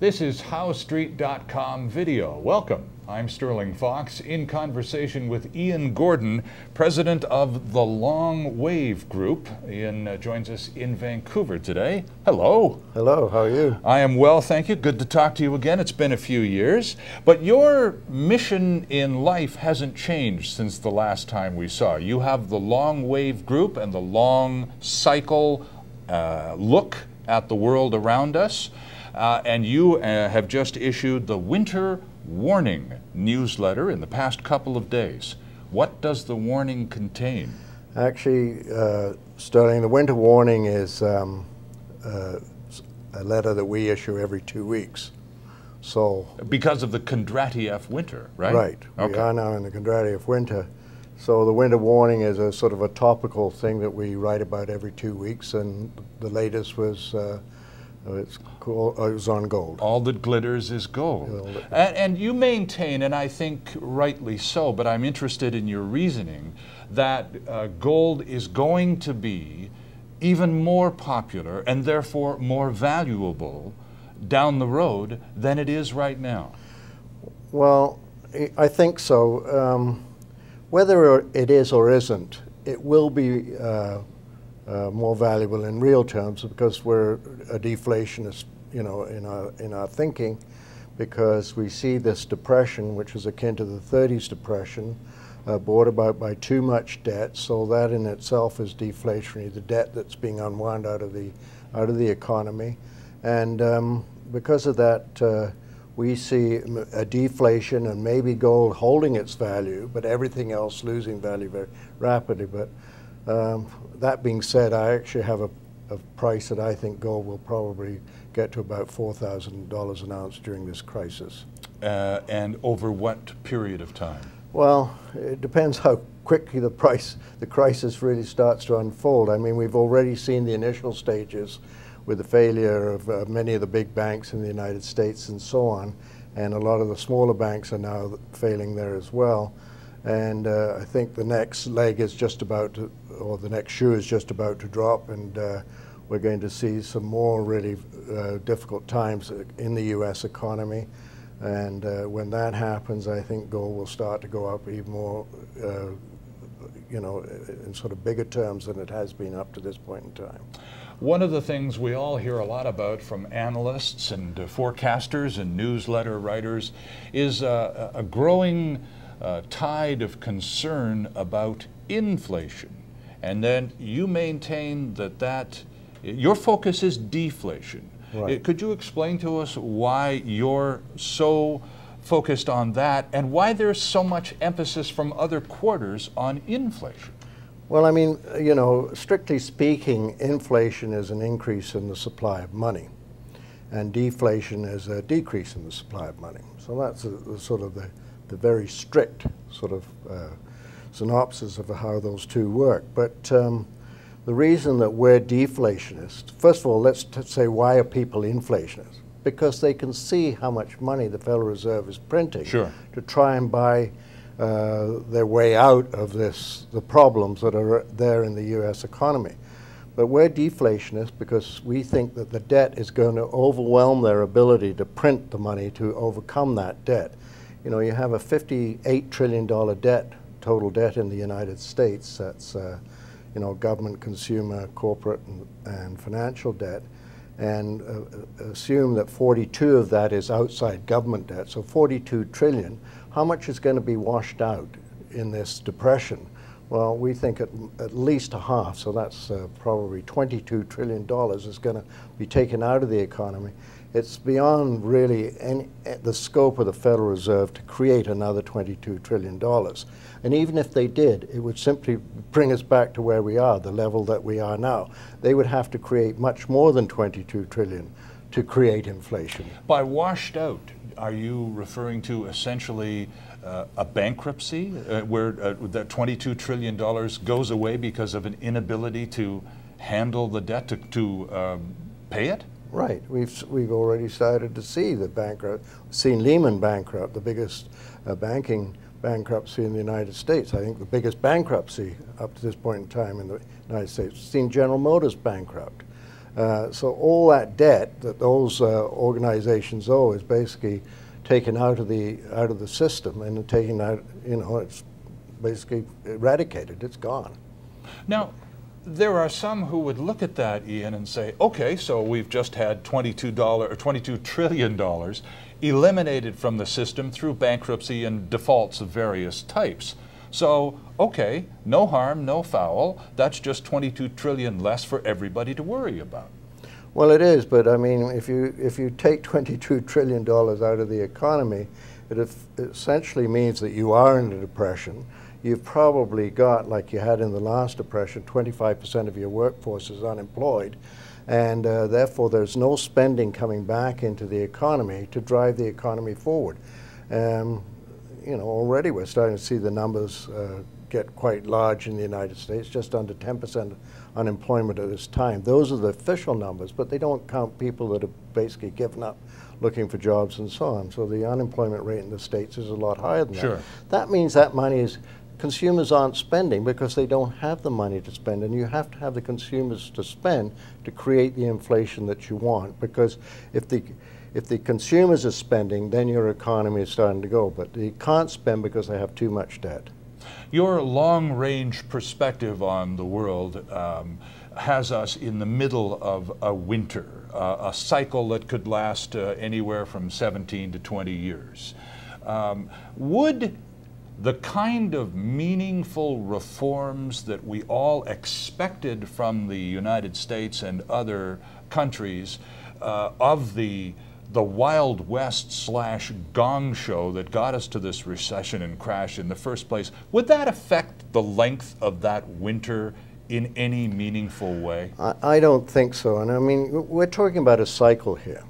This is HowStreet.com video. Welcome. I'm Sterling Fox in conversation with Ian Gordon, president of the Long Wave Group. Ian joins us in Vancouver today. Hello. Hello, how are you? I am well, thank you. Good to talk to you again. It's been a few years, but your mission in life hasn't changed since the last time we saw. You have the Long Wave Group and the long cycle look at the world around us. And you have just issued the Winter Warning newsletter in the past couple of days. What does the warning contain? Actually, Sterling, the Winter Warning is a letter that we issue every 2 weeks. So because of the Kondratiev winter, right? Right. Okay. We are now in the Kondratiev winter. So the Winter Warning is a sort of a topical thing that we write about every 2 weeks, and the latest was it was on gold. All that glitters is gold. And you maintain, and I think rightly so, but I'm interested in your reasoning, that gold is going to be even more popular and therefore more valuable down the road than it is right now. Well, I think so. Whether it is or isn't, it will be more valuable in real terms because we're a deflationist, you know, in our thinking, because we see this depression, which is akin to the 30s depression, brought about by too much debt. So that in itself is deflationary, the debt that's being unwound out of the economy, and because of that, we see a deflation and maybe gold holding its value, but everything else losing value very rapidly. But that being said, I actually have a price that I think gold will probably get to about $4,000 an ounce during this crisis. And over what period of time? Well, it depends how quickly the crisis really starts to unfold. I mean, we've already seen the initial stages with the failure of many of the big banks in the United States and so on, and a lot of the smaller banks are now failing there as well. And I think the next leg is just about to, or the next shoe is just about to drop, and we're going to see some more really difficult times in the U.S. economy. And when that happens, I think gold will start to go up even more, you know, in sort of bigger terms than it has been up to this point in time. One of the things we all hear a lot about from analysts and forecasters and newsletter writers is a growing tide of concern about inflation. And then you maintain that your focus is deflation. Right. Could you explain to us why you're so focused on that and why there's so much emphasis from other quarters on inflation? Well, I mean, you know, strictly speaking, inflation is an increase in the supply of money, and deflation is a decrease in the supply of money. So that's sort of the very strict sort of synopsis of how those two work. But the reason that we're deflationists, first of all, let's say, why are people inflationists? Because they can see how much money the Federal Reserve is printing. Sure. To try and buy their way out of the problems that are there in the U.S. economy. But we're deflationists because we think that the debt is going to overwhelm their ability to print the money to overcome that debt. You know, you have a $58 trillion debt, total debt in the United States. That's, you know, government, consumer, corporate, and financial debt. And assume that 42 of that is outside government debt, so 42 trillion. How much is going to be washed out in this depression? Well, we think at least a half, so that's probably $22 trillion is going to be taken out of the economy. It's beyond really the scope of the Federal Reserve to create another $22 trillion. And even if they did, it would simply bring us back to where we are, the level that we are now. They would have to create much more than 22 trillion to create inflation. By washed out, are you referring to essentially a bankruptcy where that $22 trillion goes away because of an inability to handle the debt, to pay it? Right. We've already started to see the seen Lehman bankrupt, the biggest banking bankruptcy in the United States. I think the biggest bankruptcy up to this point in time in the United States. We've seen General Motors bankrupt. So all that debt that those organizations owe is basically taken out of the system and taken out, it's basically eradicated. It's gone. Now, there are some who would look at that, Ian, and say, okay, so we've just had $22 trillion eliminated from the system through bankruptcy and defaults of various types. So, okay, no harm, no foul. That's just 22 trillion less for everybody to worry about. Well, it is, but I mean, if you take $22 trillion out of the economy, it essentially means that you are in a depression. You've probably got, like you had in the last depression, 25% of your workforce is unemployed, and therefore there's no spending coming back into the economy to drive the economy forward. Already we're starting to see the numbers get quite large in the United States, just under 10% unemployment at this time. Those are the official numbers, but they don't count people that have basically given up looking for jobs and so on. So the unemployment rate in the States is a lot higher than Sure. that. That means that money is, consumers aren't spending because they don't have the money to spend, and you have to have the consumers to spend to create the inflation that you want, because if the consumers are spending, then your economy is starting to go, but they can't spend because they have too much debt. Your long-range perspective on the world has us in the middle of a winter, a cycle that could last anywhere from 17 to 20 years. Would the kind of meaningful reforms that we all expected from the United States and other countries of the Wild West / gong show that got us to this recession and crash in the first place, would that affect the length of that winter in any meaningful way? I don't think so. And I mean, we're talking about a cycle here.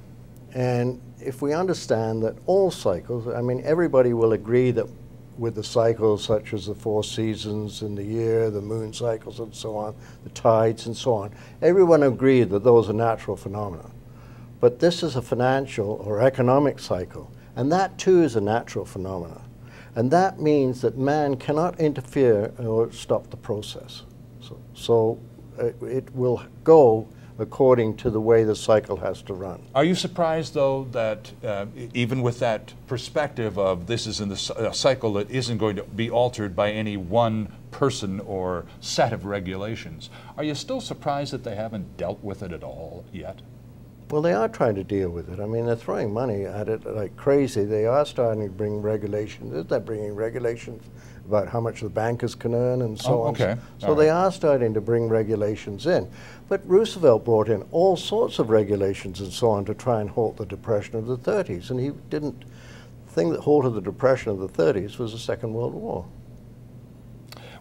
And if we understand that all cycles, I mean, everybody will agree that with the cycles such as the 4 seasons in the year, the moon cycles and so on, the tides and so on, everyone agreed that those are natural phenomena. But this is a financial or economic cycle, and that too is a natural phenomenon. And that means that man cannot interfere or stop the process. So it will go according to the way the cycle has to run. Are you surprised, though, that even with that perspective of this is in a cycle that isn't going to be altered by any one person or set of regulations, are you still surprised that they haven't dealt with it at all yet? Well, they are trying to deal with it. I mean, they're throwing money at it like crazy. They are starting to bring regulations. They're bringing regulations about how much the bankers can earn and so on. Okay. So they are starting to bring regulations in. But Roosevelt brought in all sorts of regulations and so on to try and halt the Depression of the 30s. And he didn't. The thing that halted the Depression of the 30s was the Second World War.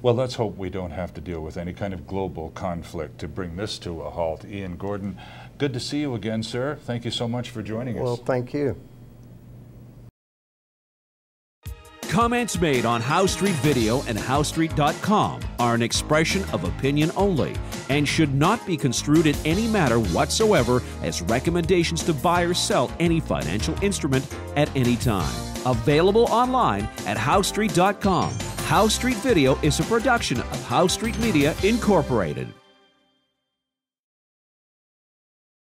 Well, let's hope we don't have to deal with any kind of global conflict to bring this to a halt. Ian Gordon, good to see you again, sir. Thank you so much for joining us. Well, thank you. Comments made on House Street Video and HoweStreet.com are an expression of opinion only and should not be construed in any matter whatsoever as recommendations to buy or sell any financial instrument at any time. Available online at HoweStreet.com. House Street Video is a production of House Street Media Incorporated.